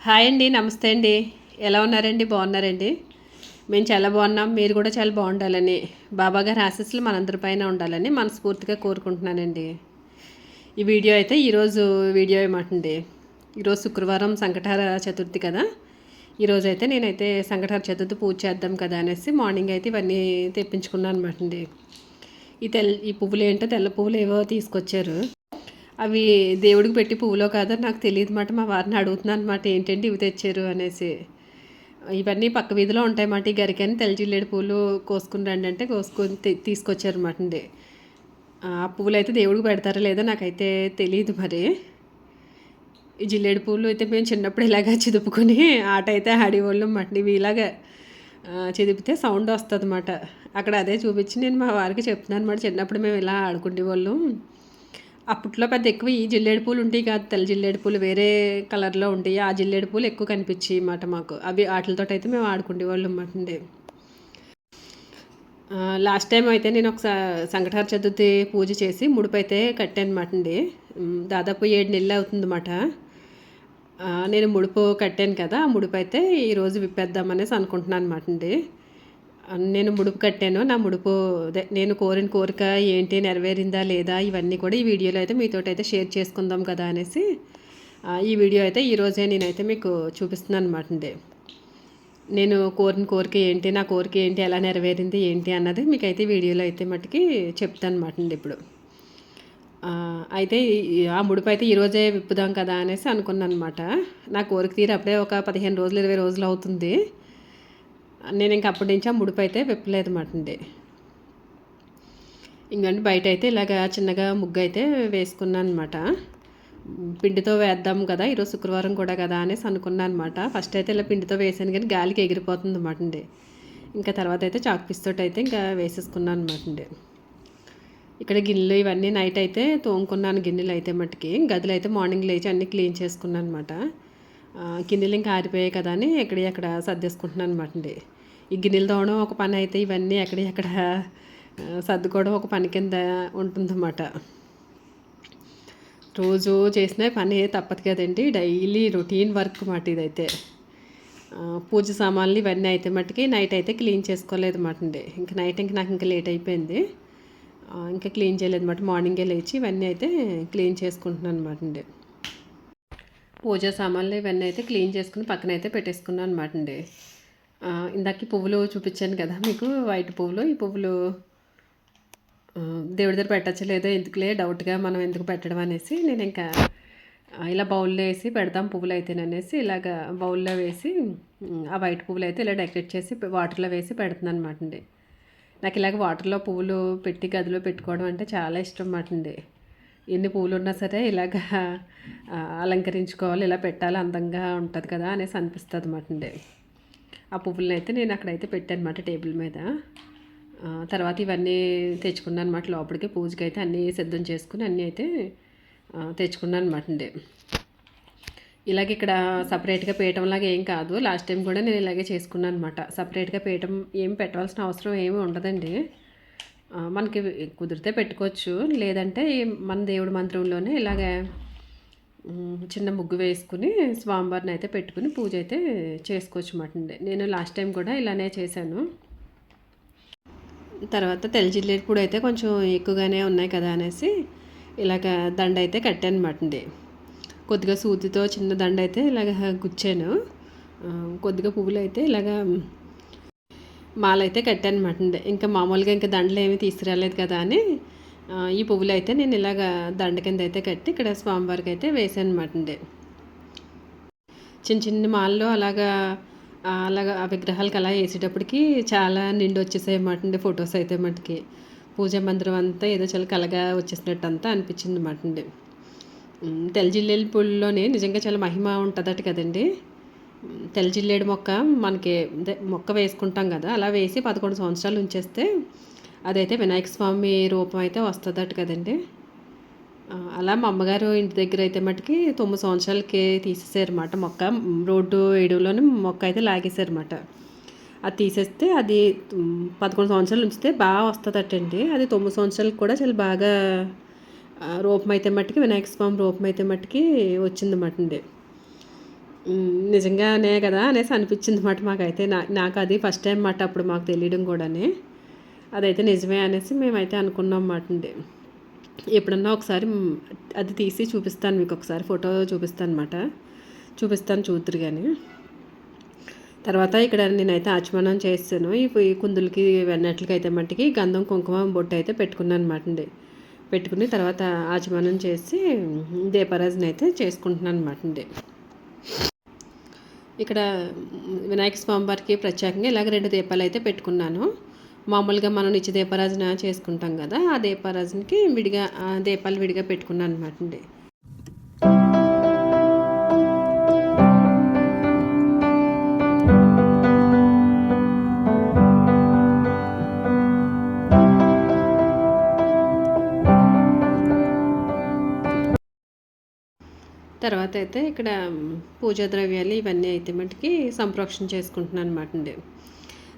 Hi అండి. నమస్తే అండి. ఎలా ఉన్నారండి? బాగున్నారండి? మేము చాలా బాగున్నాం. మీరు కూడా చాలా బాగుండాలని, బాబాగారి ఆశీస్సులు మనందరి పైన ఉండాలని మనస్ఫూర్తిగా కోరుకుంటున్నానండి. ఈ వీడియో అయితే ఈరోజు వీడియో ఏమాటండి. ఈరోజు శుక్రవారం సంకటహార చతుర్థి కదా. ఈరోజు అయితే నేనైతే సంకటహార చతుర్థి పూజ చేద్దాం కదా అనేసి మార్నింగ్ అయితే ఇవన్నీ తెప్పించుకున్నాను అనమాట అండి. ఈ పువ్వులు ఏంటో తెల్ల పువ్వులు ఏవో తీసుకొచ్చారు. అవి దేవుడికి పెట్టి పువ్వులో కాదో నాకు తెలియదు మాట. మా వారిని అడుగుతున్నాను అనమాట, ఏంటంటే ఇవి తెచ్చారు అనేసి. ఇవన్నీ పక్క వీధిలో ఉంటాయన్నమాట. ఈ గరికని తెల్ల జిల్లేడు పూలు కోసుకుని రండి అంటే కోసుకొని తీసుకొచ్చారన్నమాట అండి. ఆ పువ్వులు అయితే దేవుడికి పెడతారో లేదో నాకైతే తెలియదు మరి. ఈ జిల్లేడు పూలు అయితే మేము చిన్నప్పుడు ఇలాగా చిదుపుకొని ఆట అయితే ఆడేవాళ్ళం అన్నమాట. ఇవి ఇలాగా చిదిపితే సౌండ్ వస్తుంది అన్నమాట. అక్కడ అదే చూపించి నేను మా వారికి చెప్తున్నాను అనమాట. చిన్నప్పుడు మేము ఇలా ఆడుకునేవాళ్ళం. అప్పట్లో పెద్ద ఎక్కువ ఈ జిల్లేడు పూలు ఉంటాయి కాదు, తెల్ల జిల్లేడు పూలు వేరే కలర్లో ఉంటాయి. ఆ జిల్లేడు పూలు ఎక్కువ కనిపించాయి అన్నమాట మాకు. అవి వాటితో అయితే మేము ఆడుకునేవాళ్ళం అన్నమాట అండి. లాస్ట్ టైం అయితే నేను ఒక సంకటహార చతుర్థి పూజ చేసి ముడుపు అయితే కట్టాను అన్నమాట అండి. దాదాపు 7 నెలలు అవుతుందన్నమాట. నేను ముడుపు కట్టాను కదా, ఆ ముడుపు అయితే ఈరోజు విప్పేద్దామనేసి అనుకుంటున్నాను అన్నమాట అండి. నేను ముడుపు కట్టాను. నా ముడుపు నేను కోరిన కోరిక ఏంటి, నెరవేరిందా లేదా, ఇవన్నీ కూడా ఈ వీడియోలో అయితే మీతో అయితే షేర్ చేసుకుందాం కదా అనేసి ఈ వీడియో అయితే ఈరోజే నేనైతే మీకు చూపిస్తున్నాను అనమాట అండి. నేను కోరిన కోరిక ఏంటి, నా కోరిక ఏంటి, ఎలా నెరవేరింది ఏంటి అన్నది మీకైతే వీడియోలో అయితే మట్టుకి చెప్తాను అనమాట అండి. ఇప్పుడు అయితే ఆ ముడుపు అయితే ఈరోజే విప్పుదాం కదా అనేసి అనుకున్నాను అనమాట. నా కోరిక తీరు అప్పుడే ఒక 15 రోజులు 20 రోజులు అవుతుంది. నేను ఇంక అప్పటి నుంచి ఆ ముడుపు అయితే విప్పలేదు అన్నమాట అండి. ఇంకంటే బయట అయితే ఇలాగ చిన్నగా ముగ్గు అయితే వేసుకున్నాను అనమాట. పిండితో వేద్దాం కదా, ఈరోజు శుక్రవారం కూడా కదా అనేసి అనుకున్నాను అనమాట. ఫస్ట్ అయితే ఇలా పిండితో వేసాను కానీ గాలికి ఎగిరిపోతుంది అన్నమాట అండి. ఇంకా తర్వాత అయితే చాక్ పీస్ తోటి అయితే ఇంకా వేసేసుకున్నాను అనమాట అండి. ఇక్కడ గిన్నెలు ఇవన్నీ నైట్ అయితే తోముకున్నాను. గిన్నెలు అయితే మట్టుకి గదులు అయితే మార్నింగ్ లేచి అన్నీ క్లీన్ చేసుకున్నాను అనమాట. గిన్నెలు ఇంకా ఆరిపోయాయి కదా అని ఎక్కడ సర్దేసుకుంటున్నాను అనమాట అండి. ఈ గిన్నెలు తోమడం ఒక పని అయితే ఇవన్నీ ఎక్కడ సర్దుకోవడం ఒక పని కింద ఉంటుందన్నమాట. రోజు చేసిన పని తప్పదు కదండి. డైలీ రొటీన్ వర్క్ మాట ఇదైతే. పూజ సామాన్లు ఇవన్నీ అయితే మట్టుకి నైట్ అయితే క్లీన్ చేసుకోలేదు మాట అండి. ఇంకా నైట్ నాకు ఇంకా లేట్ అయిపోయింది. ఇంకా క్లీన్ చేయలేదు అన్నమాట. మార్నింగే లేచి ఇవన్నీ అయితే క్లీన్ చేసుకుంటున్నాను అనమాట అండి. పూజా సామాన్లు ఇవన్నీ అయితే క్లీన్ చేసుకుని పక్కన అయితే పెట్టేసుకున్నాను అనమాట అండి. ఇందాక పువ్వులు చూపించాను కదా మీకు, వైట్ పువ్వులు. ఈ పువ్వులు దేవుడి దగ్గర పెట్టచ్చలేదో ఎందుకులే డౌట్గా మనం ఎందుకు పెట్టడం అనేసి నేను ఇంకా ఇలా బౌల్లో వేసి పెడతాం పువ్వులు అయితేననేసి ఇలాగ బౌల్లో వేసి ఆ వైట్ పువ్వులు అయితే ఇలా డెకరేట్ చేసి వాటర్లో వేసి పెడుతున్నాను అనమాట అండి. నాకు ఇలాగ వాటర్లో పువ్వులు పెట్టి గదిలో పెట్టుకోవడం అంటే చాలా ఇష్టం అన్నమాట అండి. ఎన్ని పువ్వులు ఉన్నా సరే ఇలాగ అలంకరించుకోవాలి, ఇలా పెట్టాలి, అందంగా ఉంటుంది కదా అనేసి అనిపిస్తుంది అన్నమాట అండి. ఆ పువ్వులను అయితే నేను అక్కడైతే పెట్టాను అనమాట టేబుల్ మీద. తర్వాత ఇవన్నీ తెచ్చుకున్నాను అనమాట లోపలికి. పూజకి అయితే అన్నీ సిద్ధం చేసుకుని అన్నీ అయితే తెచ్చుకున్నాను అనమాట అండి. ఇలాగ ఇక్కడ సపరేట్గా పీఠంలాగా ఏం కాదు. లాస్ట్ టైం కూడా నేను ఇలాగే చేసుకున్నాను అనమాట. సపరేట్గా పీఠం ఏం పెట్టవలసిన అవసరం ఏమీ ఉండదండి. మనకి కుదిరితే పెట్టుకోవచ్చు, లేదంటే మన దేవుడి మంత్రంలోనే ఇలాగ చిన్న ముగ్గు వేసుకుని స్వామివారిని అయితే పెట్టుకుని పూజ అయితే చేసుకోవచ్చు అన్నమాట అండి. నేను లాస్ట్ టైం కూడా ఇలానే చేశాను. తర్వాత తెల్ల జిల్లేడు పూలు అయితే కొంచెం ఎక్కువగానే ఉన్నాయి కదా అనేసి ఇలాగ దండ అయితే కట్టాను అన్నమాట అండి. కొద్దిగా సూదితో చిన్న దండ అయితే ఇలాగ గుచ్చాను. కొద్దిగా పువ్వులు అయితే ఇలాగ మాల అయితే కట్టాను అన్నమాట అండి. ఇంకా మామూలుగా ఇంకా దండలు ఏమీ తీసుకురాలేదు కదా అని ఈ పువ్వులు అయితే నేను ఇలాగ దండ కింద అయితే కట్టి ఇక్కడ స్వామివారికి అయితే వేసాను అన్నమాట అండి. చిన్న చిన్న మాలలో అలాగా ఆ విగ్రహాలకు అలా వేసేటప్పటికి చాలా నిండి వచ్చేసాయి అన్నమాట అండి. ఫొటోస్ అయితే మటుకి పూజా మందిరం అంతా ఏదో చాలా కలగా వచ్చేసినట్టు అంతా అనిపించింది అన్నమాట అండి. తెల్ల జిల్లేడు పూలలోనే నిజంగా చాలా మహిమ ఉంటుందట కదండి. తెల్ల జిల్లేడు మొక్క మనకి మొక్క వేసుకుంటాం కదా, అలా వేసి 11 సంవత్సరాలు ఉంచేస్తే అదైతే వినాయక స్వామి రూపం అయితే వస్తుందట కదండి. అలా మా అమ్మగారు ఇంటి దగ్గర అయితే మటుకి 9 సంవత్సరాలకి తీసేసారన్నమాట మొక్క. రోడ్డు వేయడంలోనే మొక్క అయితే లాగేశారన్నమాట. అది తీసేస్తే అది 11 సంవత్సరాలు ఉంచితే బాగా వస్తుందటండి. అది 9 సంవత్సరాలకు కూడా చాలా బాగా రూపం అయితే మట్టుకి వినాయక స్వామి రూపం అయితే మట్టుకి వచ్చిందన్నమాట అండి. నిజంగానే కదా అనేసి అనిపించింది మాట మాకైతే. నాకు అది ఫస్ట్ టైం మాట అప్పుడు మాకు తెలియడం కూడానే. అదైతే నిజమే అనేసి మేమైతే అనుకున్నాం మాట అండి. ఎప్పుడన్నా ఒకసారి అది తీసి చూపిస్తాను మీకు, ఒకసారి ఫోటో చూపిస్తాను అనమాట. చూపిస్తాను చూద్దరు కానీ. తర్వాత ఇక్కడ నేనైతే ఆచమనం చేస్తాను. ఈ కుందులకి వెన్నట్లకి అయితే మట్టికి గంధం కుంకుమ బొట్టు అయితే పెట్టుకున్నాను అనమాట అండి. పెట్టుకుని తర్వాత ఆచమనం చేసి దీపారాజన అయితే చేసుకుంటున్నాను అనమాట అండి. ఇక్కడ వినాయక స్వామి వారికి ప్రత్యేకంగా ఇలాగ 2 దీపాలు అయితే పెట్టుకున్నాను. మామూలుగా మనం నిత్య దీపారాజన చేసుకుంటాం కదా, ఆ దీపారాజనకి విడిగా దీపాలు విడిగా పెట్టుకున్నాను అనమాట అండి. తర్వాత అయితే ఇక్కడ పూజా ద్రవ్యాలు ఇవన్నీ అయితే మటుకి సంప్రోక్షణ చేసుకుంటున్నాను అనమాట అండి.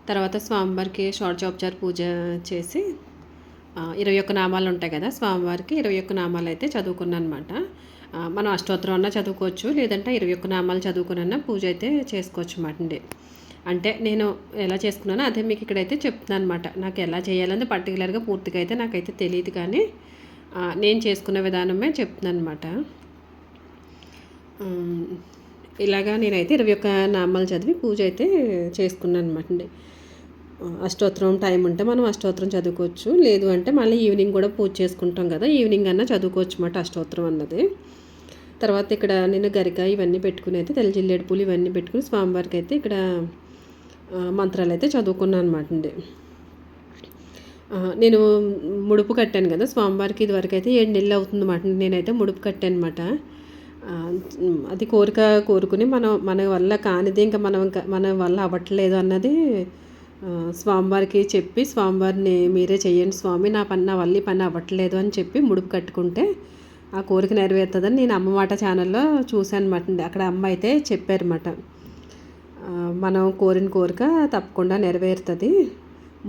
తర్వాత స్వామివారికి షోడశోపచార పూజ చేసి 21 నామాలు ఉంటాయి కదా, స్వామివారికి 21 నామాలు అయితే చదువుకున్నాను అనమాట. మనం అష్టోత్తరం అన్నా చదువుకోవచ్చు, లేదంటే 21 నామాలు చదువుకున్నా పూజ అయితే చేసుకోవచ్చు అనమాట అండి. అంటే నేను ఎలా చేసుకున్నానో అదే మీకు ఇక్కడైతే చెప్తున్నాను అనమాట. నాకు ఎలా చేయాలని పర్టికులర్గా పూర్తిగా అయితే నాకైతే తెలియదు, కానీ నేను చేసుకున్న విధానమే చెప్తున్నాను అనమాట. ఇలాగా నేనైతే 21 నామాలు చదివి పూజ అయితే చేసుకున్నాను అనమాట అండి. అష్టోత్తరం టైం ఉంటే మనం అష్టోత్తరం చదువుకోవచ్చు, లేదు అంటే మళ్ళీ ఈవినింగ్ కూడా పూజ చేసుకుంటాం కదా, ఈవినింగ్ అన్నా చదువుకోవచ్చు అన్నమాట అష్టోత్తరం అన్నది. తర్వాత ఇక్కడ నేను గరిక ఇవన్నీ పెట్టుకుని అయితే తెల్లజిల్లేడు పూలు ఇవన్నీ పెట్టుకుని స్వామివారికి అయితే ఇక్కడ మంత్రాలు అయితే చదువుకున్నాను అనమాట అండి. నేను ముడుపు కట్టాను కదా స్వామివారికి, ఇదివరకు అయితే 7 నెలలు అవుతుంది అన్నమాట. నేనైతే ముడుపు కట్టాను అనమాట. అది కోరుకుని మన వల్ల కానిది ఇంకా మన వల్ల అవ్వట్లేదు అన్నది స్వామివారికి చెప్పి, స్వామివారిని మీరే చెయ్యండి స్వామి, నా వల్ల ఈ పని అవ్వట్లేదు అని చెప్పి ముడుపు కట్టుకుంటే ఆ కోరిక నెరవేరుతుందని నేను అమ్మమాట ఛానల్లో చూశాను అనమాట అండి. అక్కడ అమ్మ అయితే చెప్పారన్నమాట, మనం కోరిన కోరిక తప్పకుండా నెరవేరుతుంది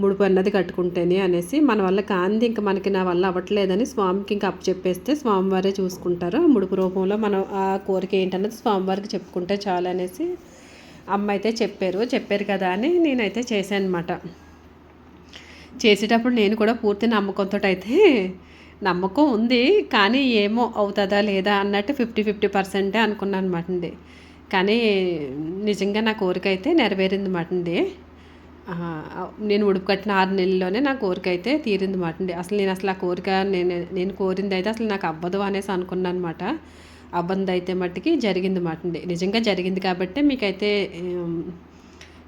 ముడుపు అన్నది కట్టుకుంటేనే అనేసి. మన వల్ల కాంది ఇంకా మనకి నా వల్ల అవ్వట్లేదని స్వామికి ఇంకా చెప్పేస్తే స్వామివారే చూసుకుంటారు. ముడుపు రూపంలో మనం ఆ కోరిక ఏంటన్నది స్వామివారికి చెప్పుకుంటే చాలు అనేసి అమ్మ అయితే చెప్పారు కదా అని నేనైతే చేశాను అనమాట. చేసేటప్పుడు నేను కూడా పూర్తి నమ్మకంతో అయితే, నమ్మకం ఉంది కానీ ఏమో అవుతుందా లేదా అన్నట్టు 50% అనుకున్నాను అనమాట అండి. కానీ నిజంగా నా కోరిక అయితే నెరవేరింది అనమాట అండి. నేను ఉడుపు కట్టిన 6 నెలల్లోనే నా కోరిక అయితే తీరింది మాట అండి. అసలు ఆ కోరిక నేను కోరింది అయితే అసలు నాకు అవ్వదు అనేసి అనుకున్నాను అనమాట. అవ్వంది అయితే మట్టికి జరిగింది మాట అండి. నిజంగా జరిగింది కాబట్టి మీకైతే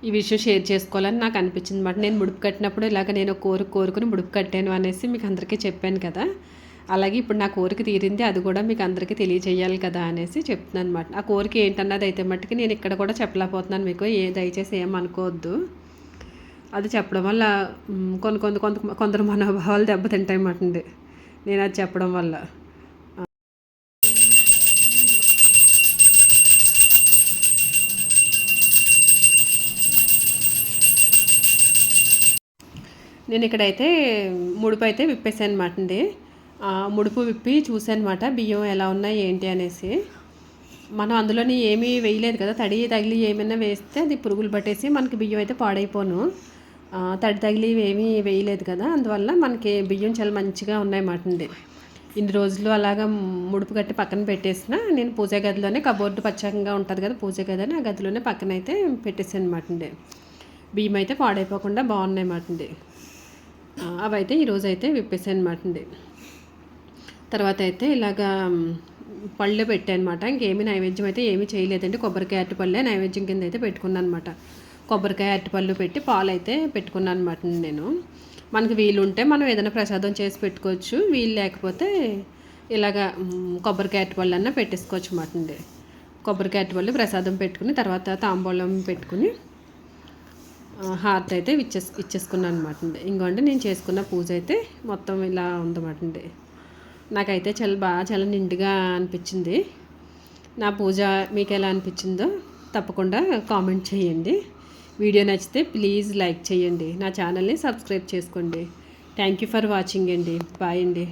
ఈ విషయం షేర్ చేసుకోవాలని నాకు అనిపించింది మాట. నేను ముడుపు కట్టినప్పుడు ఇలాగ నేను కోరుకుని ముడుపు కట్టాను అనేసి మీకు అందరికీ చెప్పాను కదా, అలాగే ఇప్పుడు నా కోరిక తీరింది, అది కూడా మీకు అందరికీ తెలియజేయాలి కదా అనేసి చెప్తున్నాను అనమాట. ఆ కోరిక ఏంటన్నది అయితే మట్టుకి నేను ఇక్కడ కూడా చెప్పలేకపోతున్నాను మీకు, దయచేసి ఏమనుకోవద్దు. అది చెప్పడం వల్ల కొందరు మనోభావాలు దెబ్బతింటాయి అన్నమాట అండి నేను అది చెప్పడం వల్ల. నేను ఇక్కడైతే ముడుపు అయితే విప్పేసాను అనమాట అండి. ముడుపు విప్పి చూసాను అనమాట బియ్యం ఎలా ఉన్నాయి ఏంటి అనేసి. మనం అందులోని ఏమీ వేయలేదు కదా, తడి తగిలి ఏమైనా వేస్తే అది పురుగులు పట్టేసి మనకి బియ్యం అయితే పాడైపోను. తడి తగిలి ఏమీ వేయలేదు కదా, అందువల్ల మనకి బియ్యం చాలా మంచిగా ఉన్నాయన్నమాట అండి. ఇన్ని రోజులు అలాగా ముడుపు కట్టి పక్కన పెట్టేసిన నేను పూజా గదిలోనే, కబోర్డు పచ్చకంగా ఉంటుంది కదా పూజా గది అని, ఆ గదిలోనే పక్కన అయితే పెట్టేసాను అనమాట అండి. బియ్యం అయితే పాడైపోకుండా బాగున్నాయి అన్నమాట అండి. అవి అయితే ఈరోజు అయితే విప్పేసాను అనమాట అండి. తర్వాత అయితే ఇలాగా పళ్ళు పెట్టాను అనమాట. ఇంకేమీ నైవేద్యం అయితే ఏమీ చేయలేదండి, కొబ్బరికాయ అరటిపళ్ళే నైవేద్యం కింద అయితే పెట్టుకున్నాను అనమాట. కొబ్బరికాయ అరటిపళ్ళు పెట్టి పాలు అయితే పెట్టుకున్నాను అనమాట నేను. మనకి వీలు ఉంటే మనం ఏదైనా ప్రసాదం చేసి పెట్టుకోవచ్చు, వీలు లేకపోతే ఇలాగా కొబ్బరికాయ అరటిపళ్ళు అన్నా పెట్టేసుకోవచ్చు అన్నమాట అండి. కొబ్బరికాయ అరటిపళ్ళు ప్రసాదం పెట్టుకుని తర్వాత తాంబూలం పెట్టుకుని హారతి అయితే ఇచ్చేసుకున్నాను అనమాట అండి. ఇంకోండి నేను చేసుకున్న పూజ అయితే మొత్తం ఇలా ఉందన్నమాట అండి. నాకైతే చాలా నిండుగా అనిపించింది. నా పూజ మీకు ఎలా అనిపించిందో తప్పకుండా కామెంట్ చేయండి. వీడియో నచ్చితే ప్లీజ్ లైక్ చేయండి, నా ఛానల్ని సబ్స్క్రైబ్ చేసుకోండి. థ్యాంక్ యూ ఫర్ వాచింగ్ అండి. బాయ్ అండి.